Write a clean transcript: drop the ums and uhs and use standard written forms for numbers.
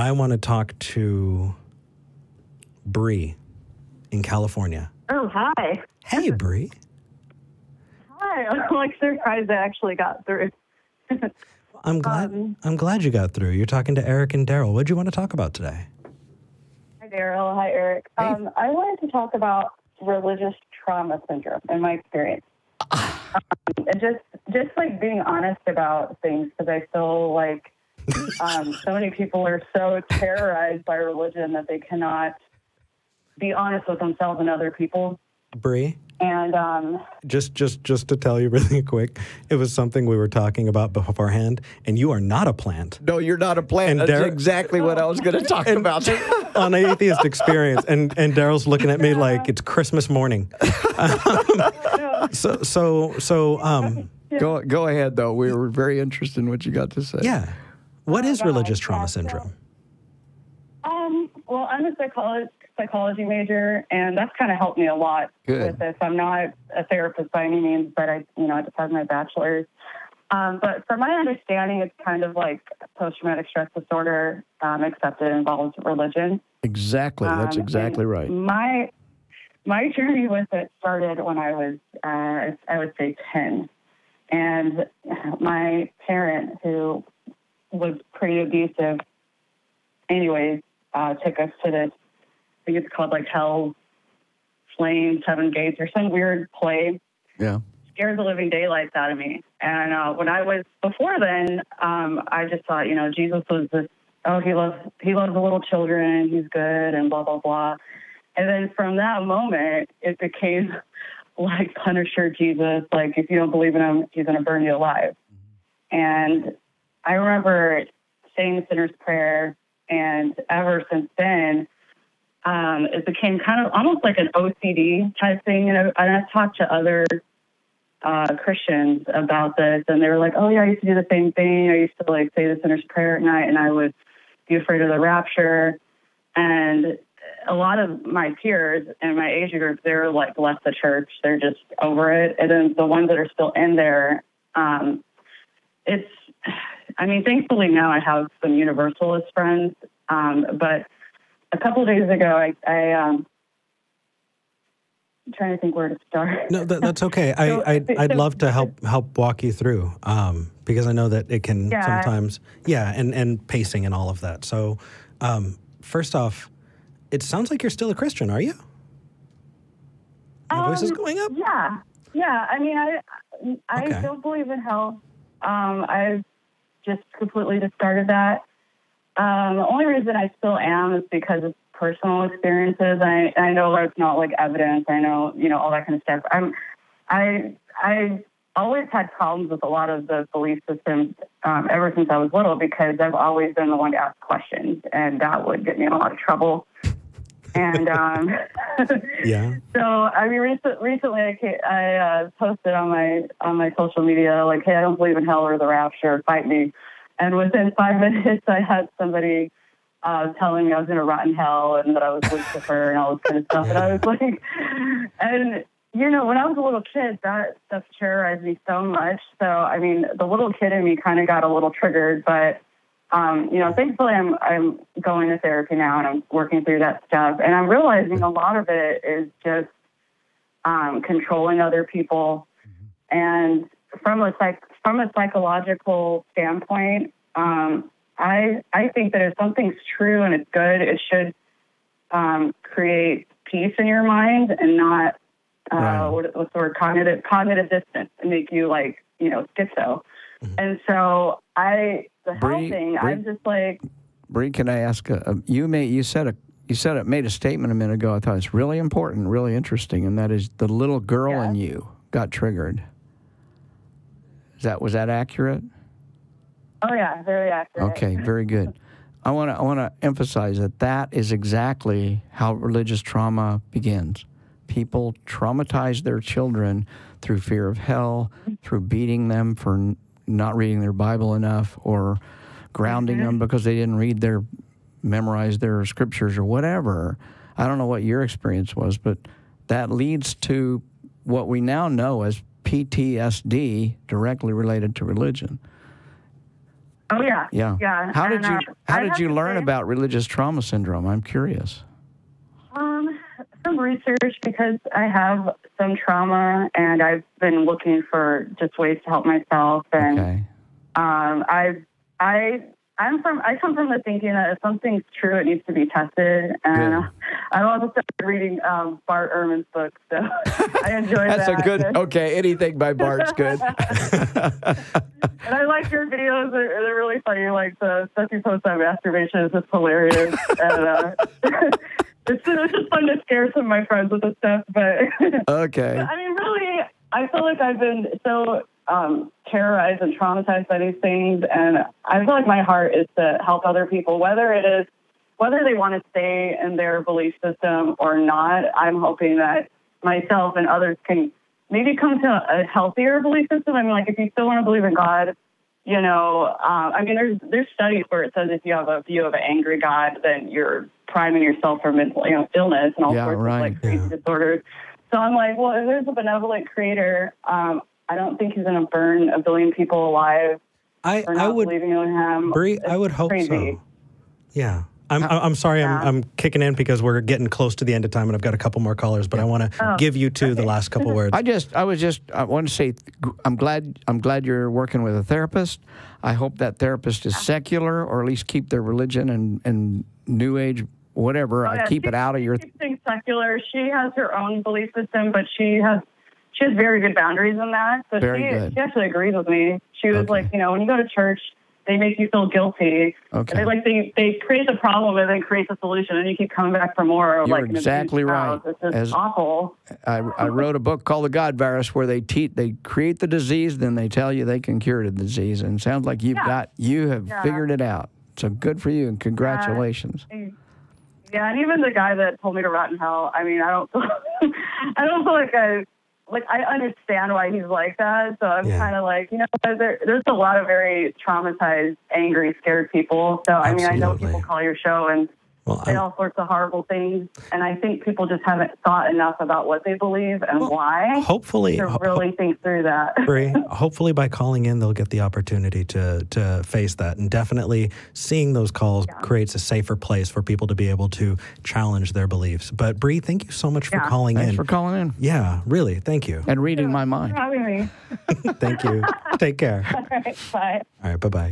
I want to talk to Bree in California. Oh, hi. Hey, Bree. Hi. I'm like surprised I actually got through. I'm glad you got through. You're talking to Eric and Darrel. What do you want to talk about today? Hi, Darrel. Hi, Eric. Hey. I wanted to talk about religious trauma syndrome in my experience. And just like being honest about things, because I feel like so many people are so terrorized by religion that they cannot be honest with themselves and other people. Bree? And just to tell you really quick, it was something we were talking about beforehand, and you are not a plant. No, you're not a plant. And That's exactly what I was going to talk about. On Atheist Experience, and Darrel's looking at me like it's Christmas morning. Go ahead, though. We were very interested in what you got to say. Yeah. What is religious trauma syndrome? Well, I'm a psychology major, and that's kind of helped me a lot with this. I'm not a therapist by any means, but I just have my bachelor's. But from my understanding, it's kind of like post-traumatic stress disorder, except it involves religion. Exactly. That's exactly right. My journey with it started when I was, I would say, 10. And my parent, who was pretty abusive, anyways, took us to this, I think it's called like Hell, Flame, Seven Gates, or some weird play. Yeah. Scared the living daylights out of me. And when I was, before then, I just thought, Jesus was this, he loves the little children, he's good, and blah, blah, blah. And then from that moment, it became like Punisher Jesus, like if you don't believe in him, he's going to burn you alive. And I remember saying the sinner's prayer, and ever since then, it became kind of almost like an OCD type thing. And I've talked to other Christians about this, and they were like, oh yeah, I used to do the same thing. I used to like say the sinner's prayer at night, and I would be afraid of the rapture. And a lot of my peers in my age group, they're like left the church. They're just over it. And then the ones that are still in there, thankfully now I have some Universalist friends. But a couple of days ago, I'm trying to think where to start. No, that's okay. I'd love to help walk you through, because I know that it can sometimes, and pacing and all of that. So, first off, it sounds like you're still a Christian, are you? Your voice is going up? Yeah. I mean, I don't believe in hell. I've just completely discarded that. The only reason I still am is because of personal experiences. I know it's not like evidence. I know, all that kind of stuff. I've always had problems with a lot of the belief systems ever since I was little, because I've always been the one to ask questions, and that would get me in a lot of trouble. And yeah. So I mean, recently I posted on my social media like, hey, I don't believe in hell or the rapture. Fight me. And within 5 minutes, I had somebody telling me I was going to rot in hell and that I was Lucifer and all this kind of stuff. And I was like, and when I was a little kid, that stuff terrorized me so much. So I mean, the little kid in me kind of got a little triggered, but. Thankfully I'm going to therapy now, and I'm working through that stuff. And I'm realizing a lot of it is just controlling other people. And from a psychological standpoint, I think that if something's true and it's good, it should create peace in your mind and not what's the word, cognitive dissonance, and make you like schizo. And so the hell thing, I'm just like. Bree, can I ask? You made a statement a minute ago. I thought it's really important, really interesting, and that is the little girl in you got triggered. Was that accurate? Oh yeah, very accurate. Okay, very good. I want to emphasize that is exactly how religious trauma begins. People traumatize their children through fear of hell, through beating them for not reading their Bible enough, or grounding them because they didn't memorize their scriptures or whatever. I don't know what your experience was, but that leads to what we now know as PTSD, directly related to religion. Oh, yeah. Yeah. Yeah. How did you learn about religious trauma syndrome? I'm curious. Some research, because I have some trauma and I've been looking for just ways to help myself. And okay. I come from the thinking that if something's true, it needs to be tested. And I also started reading Bart Ehrman's book, so I enjoyed that. That's a good, okay, anything by Bart's good. And I like your videos. They're really funny. Like the stuff you post on masturbation is just hilarious. And it's just fun to scare some of my friends with this stuff. But okay. I mean, really, I feel like I've been so terrorized and traumatized by these things, and I feel like my heart is to help other people, whether they want to stay in their belief system or not. I'm hoping that myself and others can maybe come to a healthier belief system. I mean, like, if you still want to believe in God, you know, I mean, there's studies where it says if you have a view of an angry God, then you're priming yourself for mental, illness and all sorts of like crazy disorders. So I'm like, well, if there's a benevolent creator, I don't think he's going to burn a billion people alive for not believing in him. Bree, I would hope so. Yeah. I'm sorry, I'm kicking in because we're getting close to the end of time and I've got a couple more callers, but I want to give you two the last couple words. I want to say I'm glad you're working with a therapist. I hope that therapist is secular, or at least keep their religion and New Age, whatever. Keep it out of your. She's secular. She has her own belief system, but she has very good boundaries in that. So she actually agrees with me. She was like, when you go to church, they make you feel guilty. Okay. They create the problem and then create the solution, and you keep coming back for more. You're exactly right. It's just awful. I wrote a book called The God Virus, where they create the disease, then they tell you they can cure the disease, and it sounds like you have figured it out. So good for you, and congratulations. Yeah, and even the guy that told me to rot in hell. I mean, I don't feel like I understand why he's like that. So I'm kind of like, there's a lot of very traumatized, angry, scared people. So, I mean, I know people call your show and say all sorts of horrible things. And I think people just haven't thought enough about what they believe and why. Hopefully. To really think through that. Bree, hopefully by calling in, they'll get the opportunity to face that. And definitely seeing those calls creates a safer place for people to be able to challenge their beliefs. But Bree, thank you so much for calling in. Thanks for calling in. Yeah, really. Thank you. And reading my mind. Thanks for having me. Thank you. Take care. All right, bye. All right, bye-bye.